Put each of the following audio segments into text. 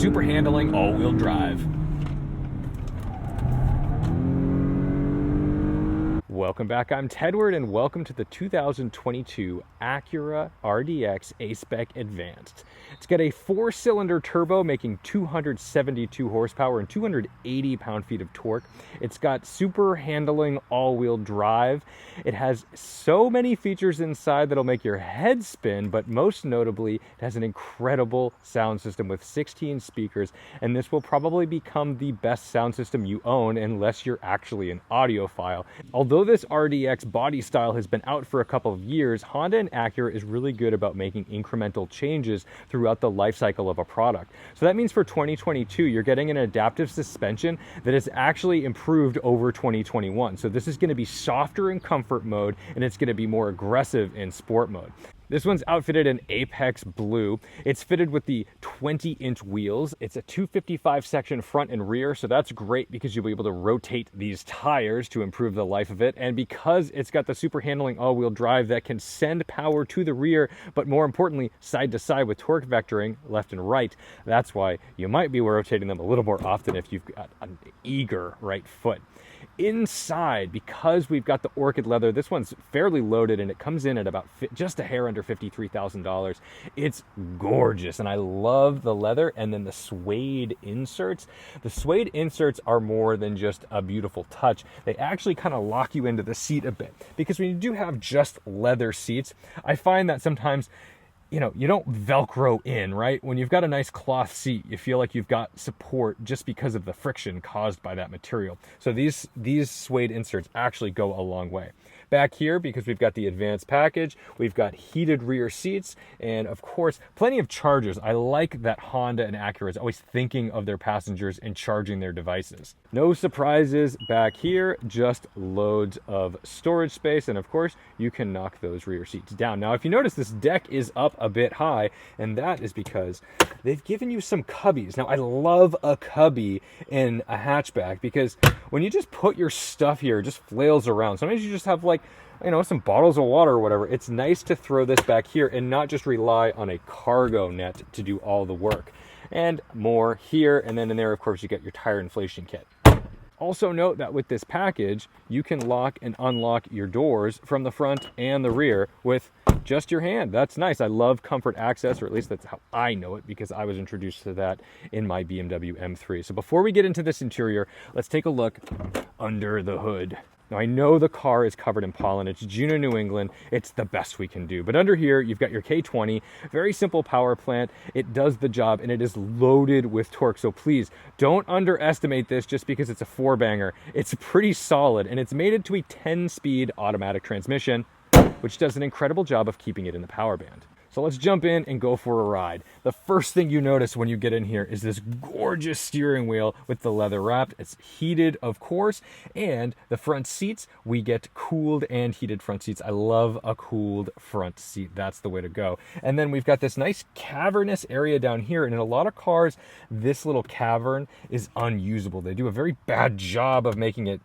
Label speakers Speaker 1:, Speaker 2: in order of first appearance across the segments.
Speaker 1: super handling all-wheel drive. Welcome back, I'm Tedward, and welcome to the 2022 Acura RDX A-Spec Advanced. It's got a 4-cylinder turbo making 272 horsepower and 280 pound-feet of torque. It's got super handling all-wheel drive. It has so many features inside that'll make your head spin, but most notably, it has an incredible sound system with 16 speakers, and this will probably become the best sound system you own unless you're actually an audiophile. Although this RDX body style has been out for a couple of years, Honda and Acura is really good about making incremental changes throughout the life cycle of a product. So that means for 2022, you're getting an adaptive suspension that is actually improved over 2021. So this is going to be softer in comfort mode, and it's going to be more aggressive in sport mode. This one's outfitted in Apex Blue. It's fitted with the 20-inch wheels. It's a 255 section front and rear, so that's great because you'll be able to rotate these tires to improve the life of it. And because it's got the super handling all-wheel drive that can send power to the rear, but more importantly, side to side with torque vectoring left and right, that's why you might be rotating them a little more often if you've got an eager right foot. Inside, because we've got the orchid leather, this one's fairly loaded and it comes in at about just a hair under $53,000. It's gorgeous and I love the leather. And then the suede inserts. The suede inserts are more than just a beautiful touch. They actually kind of lock you into the seat a bit, because when you do have just leather seats, I find that sometimes you don't Velcro in, right? When you've got a nice cloth seat, you feel like you've got support just because of the friction caused by that material. So these suede inserts actually go a long way. Back here, because we've got the advanced package, we've got heated rear seats, and of course, plenty of chargers. I like that Honda and Acura is always thinking of their passengers and charging their devices. No surprises back here, just loads of storage space, and of course, you can knock those rear seats down. Now, if you notice, this deck is up a bit high, and that is because they've given you some cubbies. Now, I love a cubby in a hatchback because when you just put your stuff here, it just flails around. Sometimes you just have like, some bottles of water or whatever. It's nice to throw this back here and not just rely on a cargo net to do all the work. And more here, and then in there, of course, you get your tire inflation kit. Also note that with this package, you can lock and unlock your doors from the front and the rear with just your hand. That's nice. I love comfort access, or at least that's how I know it, because I was introduced to that in my BMW M3. So before we get into this interior, let's take a look under the hood. Now, I know the car is covered in pollen. It's Juneau, New England. It's the best we can do. But under here, you've got your K20, very simple power plant. It does the job, and it is loaded with torque. So please don't underestimate this just because it's a 4-banger. It's pretty solid, and it's mated to a 10-speed automatic transmission, which does an incredible job of keeping it in the power band. So let's jump in and go for a ride. The first thing you notice when you get in here is this gorgeous steering wheel with the leather wrapped. It's heated, of course, and the front seats, we get cooled and heated front seats. I love a cooled front seat. That's the way to go. And then we've got this nice cavernous area down here, and in a lot of cars, this little cavern is unusable. They do a very bad job of making it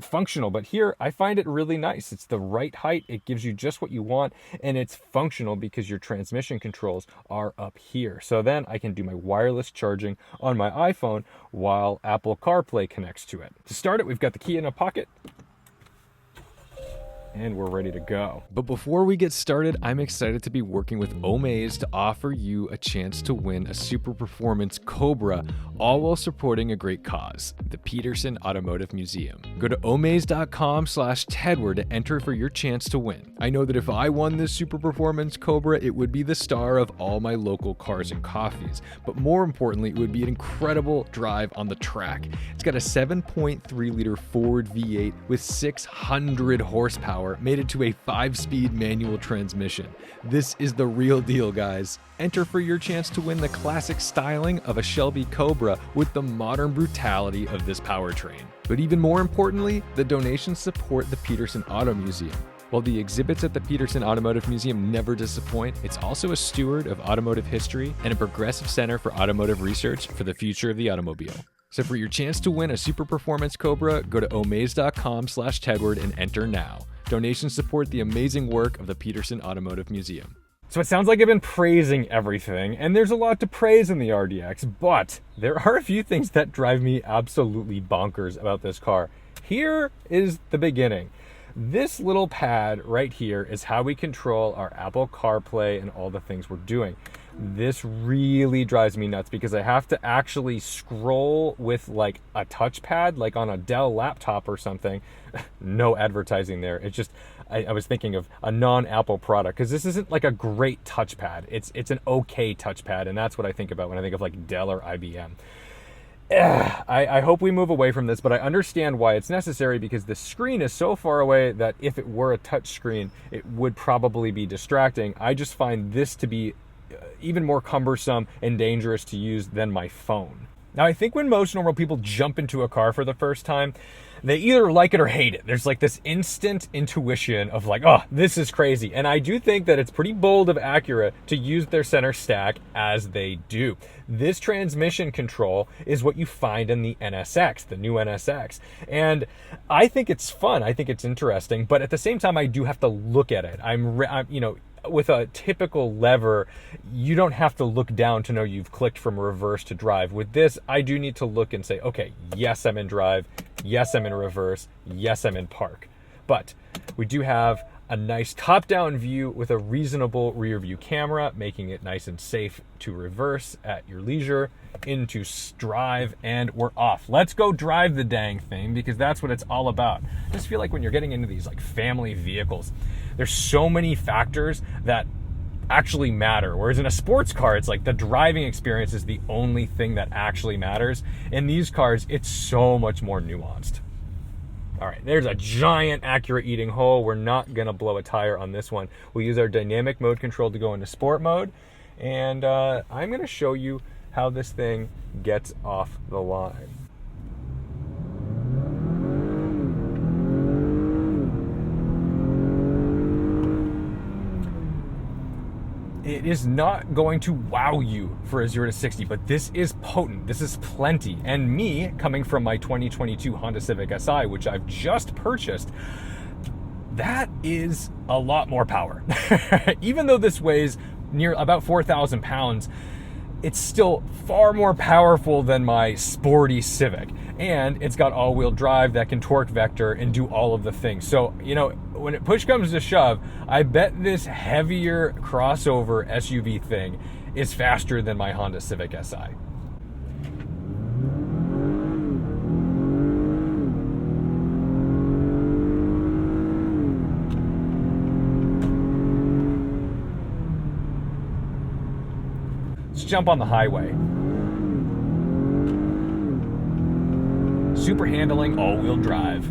Speaker 1: functional, but here I find it really nice. It's the right height. It gives you just what you want, and it's functional because your transmission controls are up here. So then I can do my wireless charging on my iPhone while Apple CarPlay connects to it. To start it, we've got the key in a pocket, and we're ready to go. But before we get started, I'm excited to be working with Omaze to offer you a chance to win a Superformance Cobra, all while supporting a great cause, the Petersen Automotive Museum. Go to omaze.com/Tedward to enter for your chance to win. I know that if I won this Superformance Cobra, it would be the star of all my local cars and coffees. But more importantly, it would be an incredible drive on the track. It's got a 7.3-liter Ford V8 with 600 horsepower, mated to a 5-speed manual transmission. This is the real deal, guys. Enter for your chance to win the classic styling of a Shelby Cobra with the modern brutality of this powertrain. But even more importantly, the donations support the Petersen Auto Museum. While the exhibits at the Petersen Automotive Museum never disappoint, it's also a steward of automotive history and a progressive center for automotive research for the future of the automobile. So for your chance to win a Superformance Cobra, go to omaze.com/Tedward and enter now. Donations support the amazing work of the Petersen Automotive Museum. So it sounds like I've been praising everything, and there's a lot to praise in the RDX, but there are a few things that drive me absolutely bonkers about this car. Here is the beginning. This little pad right here is how we control our Apple CarPlay and all the things we're doing. This really drives me nuts because I have to actually scroll with like a touchpad, like on a Dell laptop or something. No advertising there. It's just, I was thinking of a non-Apple product because this isn't like a great touchpad. It's an okay touchpad, and that's what I think about when I think of like Dell or IBM. I hope we move away from this, but I understand why it's necessary because the screen is so far away that if it were a touch screen, it would probably be distracting. I just find this to be even more cumbersome and dangerous to use than my phone. Now, I think when most normal people jump into a car for the first time, they either like it or hate it. There's like this instant intuition of like, oh, this is crazy. And I do think that it's pretty bold of Acura to use their center stack as they do. This transmission control is what you find in the NSX, the new NSX. And I think it's fun. I think it's interesting. But at the same time, I do have to look at it. I'm you know, with a typical lever, you don't have to look down to know you've clicked from reverse to drive. With this, I do need to look and say, okay, yes, I'm in drive. Yes, I'm in reverse. Yes, I'm in park. But we do have a nice top-down view with a reasonable rear view camera, making it nice and safe to reverse at your leisure into drive, and we're off. Let's go drive the dang thing because that's what it's all about. I just feel like when you're getting into these like family vehicles, there's so many factors that actually matter. Whereas in a sports car, it's like the driving experience is the only thing that actually matters. In these cars, it's so much more nuanced. All right, there's a giant Acura eating hole. We're not gonna blow a tire on this one. We'll use our dynamic mode control to go into sport mode. And I'm gonna show you how this thing gets off the line. It is not going to wow you for a 0 to 60, but this is potent. This is plenty. And me, coming from my 2022 Honda Civic Si, which I've just purchased, that is a lot more power. Even though this weighs near about 4,000 pounds, it's still far more powerful than my sporty Civic. And it's got all-wheel drive that can torque vector and do all of the things. So, you know, when push comes to shove, I bet this heavier crossover SUV thing is faster than my Honda Civic Si. Let's jump on the highway. Super handling, all-wheel drive.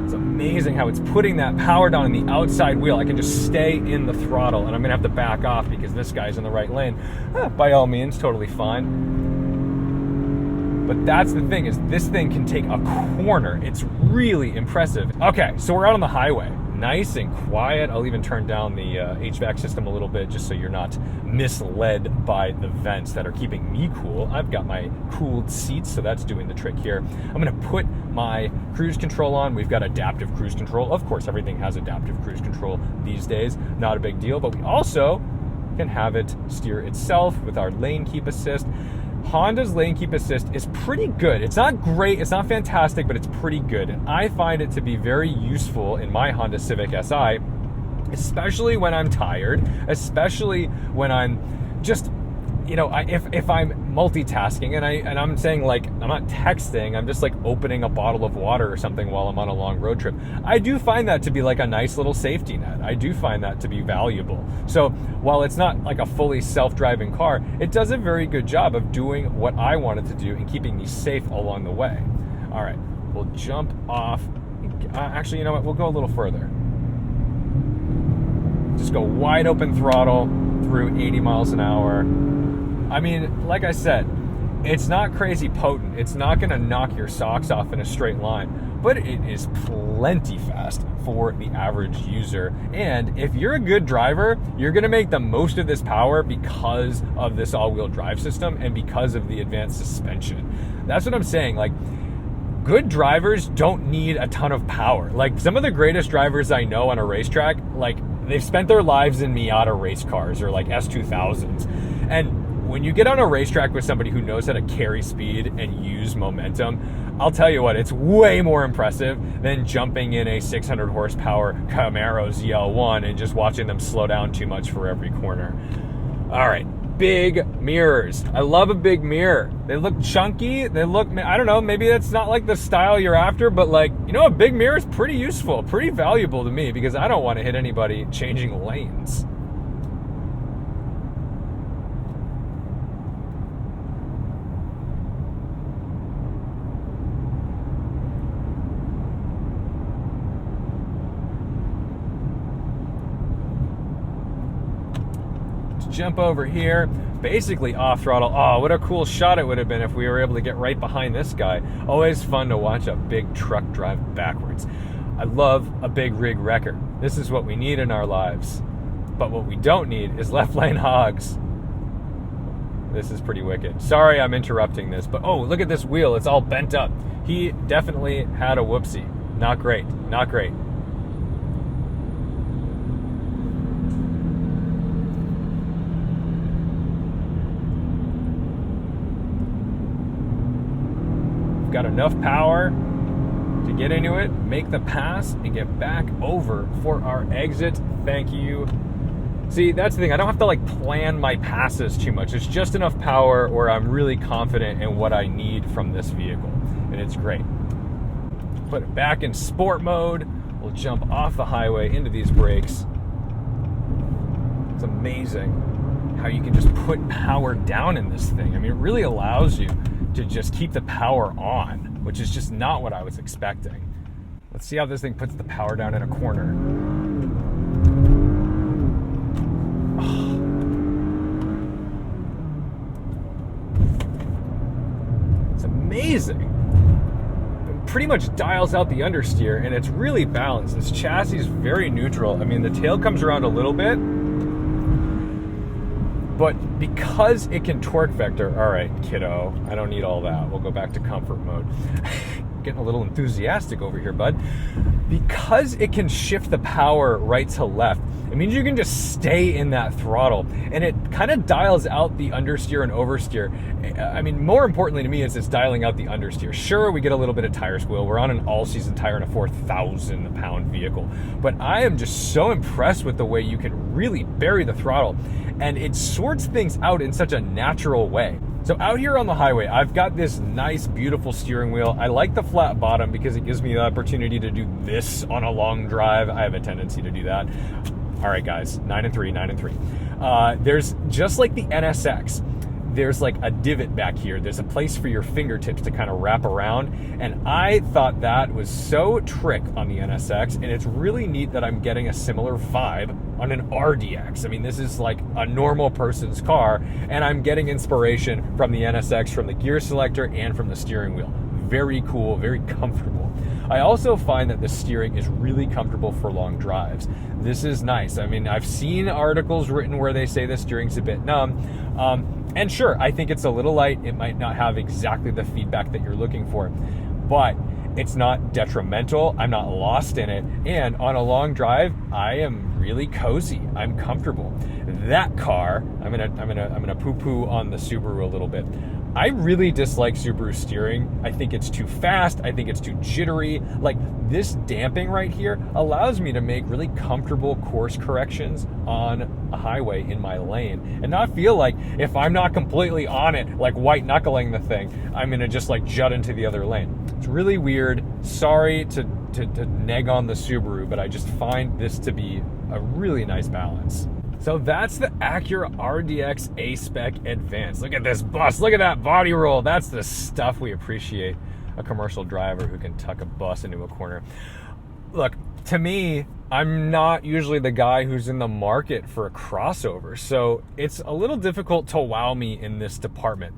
Speaker 1: It's amazing how it's putting that power down in the outside wheel. I can just stay in the throttle, and I'm gonna have to back off because this guy's in the right lane. By all means, totally fine. But that's the thing, is this thing can take a corner. It's really impressive. Okay, so we're out on the highway. Nice and quiet. I'll even turn down the HVAC system a little bit just so you're not misled by the vents that are keeping me cool. I've got my cooled seats, so that's doing the trick here. I'm gonna put my cruise control on. We've got adaptive cruise control. Of course, everything has adaptive cruise control these days. Not a big deal, but we also can have it steer itself with our lane keep assist. Honda's lane keep assist is pretty good. It's not great, it's not fantastic, but it's pretty good. And I find it to be very useful in my Honda Civic Si, especially when I'm tired, especially when I'm just, you know, if I'm multitasking and I'm saying like, I'm not texting, I'm just like opening a bottle of water or something while I'm on a long road trip. I do find that to be like a nice little safety net. I do find that to be valuable. So while it's not like a fully self-driving car, it does a very good job of doing what I wanted to do and keeping me safe along the way. All right, we'll jump off. Actually, you know what? We'll go a little further. Just go wide open throttle through 80 miles an hour. I mean, like I said, it's not crazy potent. It's not going to knock your socks off in a straight line, but it is plenty fast for the average user. And if you're a good driver, you're going to make the most of this power because of this all-wheel drive system and because of the advanced suspension. That's what I'm saying. Like, good drivers don't need a ton of power. Like some of the greatest drivers I know on a racetrack, like they've spent their lives in Miata race cars or like S2000s. And when you get on a racetrack with somebody who knows how to carry speed and use momentum, I'll tell you what, it's way more impressive than jumping in a 600 horsepower Camaro ZL1 and just watching them slow down too much for every corner. All right. Big mirrors. I love a big mirror. They look chunky. They look, I don't know, maybe that's not like the style you're after, but like, you know, a big mirror is pretty useful, pretty valuable to me because I don't want to hit anybody changing lanes. Jump over here, basically off throttle. Oh, what a cool shot it would have been if we were able to get right behind this guy. Always fun to watch a big truck drive backwards. I love a big rig wrecker. This is what we need in our lives. But what we don't need is left lane hogs. This is pretty wicked. Sorry I'm interrupting this, but oh, look at this wheel. It's all bent up. He definitely had a whoopsie. Not great, not great. Got enough power to get into it, make the pass, and get back over for our exit. Thank you. See, that's the thing. I don't have to like plan my passes too much. It's just enough power where I'm really confident in what I need from this vehicle, and it's great. Put it back in sport mode. We'll jump off the highway into these brakes. It's amazing how you can just put power down in this thing. I mean, it really allows you to just keep the power on, which is just not what I was expecting. Let's see how this thing puts the power down in a corner. Oh. It's amazing. It pretty much dials out the understeer, and it's really balanced. This chassis is very neutral. I mean, the tail comes around a little bit, but because it can torque vector, all right, kiddo, I don't need all that. We'll go back to comfort mode. Getting a little enthusiastic over here, bud. Because it can shift the power right to left, it means you can just stay in that throttle, and it kind of dials out the understeer and oversteer. I mean, more importantly to me is it's dialing out the understeer. Sure, we get a little bit of tire squeal. We're on an all-season tire in a 4,000-pound vehicle, but I am just so impressed with the way you can really bury the throttle, and it sorts things out in such a natural way. So out here on the highway, I've got this nice, beautiful steering wheel. I like the flat bottom because it gives me the opportunity to do this on a long drive. I have a tendency to do that. All right, guys, 9 and 3, 9 and 3. There's, just like the NSX, there's like a divot back here. There's a place for your fingertips to kind of wrap around. And I thought that was so trick on the NSX. And it's really neat that I'm getting a similar vibe on an RDX. I mean, this is like a normal person's car. And I'm getting inspiration from the NSX, from the gear selector, and from the steering wheel. Very cool, very comfortable. I also find that the steering is really comfortable for long drives. This is nice. I mean, I've seen articles written where they say the steering's a bit numb. And sure, I think it's a little light. It might not have exactly the feedback that you're looking for, but it's not detrimental. I'm not lost in it. And on a long drive, I am really cozy. I'm comfortable. That car, I'm gonna poo-poo on the Subaru a little bit. I really dislike Subaru steering. I think it's too fast. I think it's too jittery. Like, this damping right here allows me to make really comfortable course corrections on a highway in my lane and not feel like if I'm not completely on it, like white knuckling the thing, I'm gonna just like jut into the other lane. It's really weird. Sorry to neg on the Subaru, but I just find this to be a really nice balance. So that's the Acura RDX A-Spec Advanced. Look at this bus. Look at that body roll. That's the stuff we appreciate. A commercial driver who can tuck a bus into a corner. Look, to me, I'm not usually the guy who's in the market for a crossover, so it's a little difficult to wow me in this department.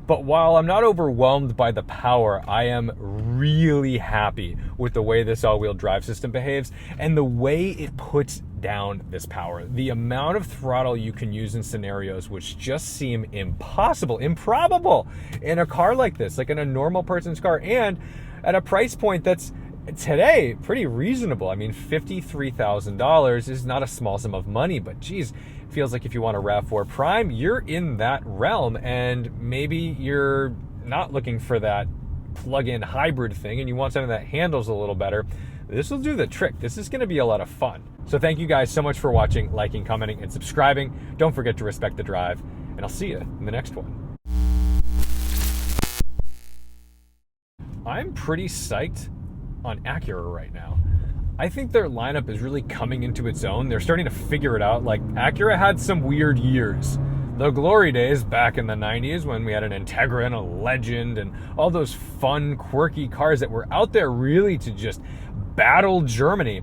Speaker 1: But while I'm not overwhelmed by the power, I am really happy with the way this all-wheel drive system behaves and the way it puts down this power. The amount of throttle you can use in scenarios which just seem impossible, improbable in a car like this, like in a normal person's car. And at a price point that's today pretty reasonable. I mean, $53,000 is not a small sum of money, but geez, it feels like if you want a RAV4 Prime, you're in that realm, and maybe you're not looking for that plug-in hybrid thing and you want something that handles a little better. This will do the trick. This is going to be a lot of fun. So thank you guys so much for watching, liking, commenting, and subscribing. Don't forget to respect the drive, and I'll see you in the next one. I'm pretty psyched on Acura right now. I think their lineup is really coming into its own. They're starting to figure it out. Like, Acura had some weird years. The glory days back in the 90s when we had an Integra and a Legend and all those fun, quirky cars that were out there really to just battle Germany.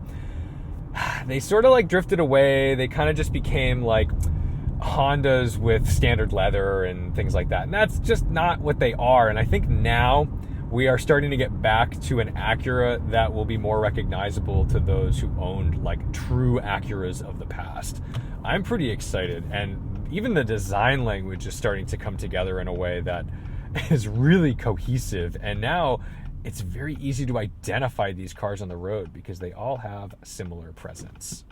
Speaker 1: They sort of like drifted away. They kind of just became like Hondas with standard leather and things like that. And that's just not what they are. And I think now we are starting to get back to an Acura that will be more recognizable to those who owned like true Acuras of the past. I'm pretty excited, and even the design language is starting to come together in a way that is really cohesive. And now it's very easy to identify these cars on the road because they all have a similar presence.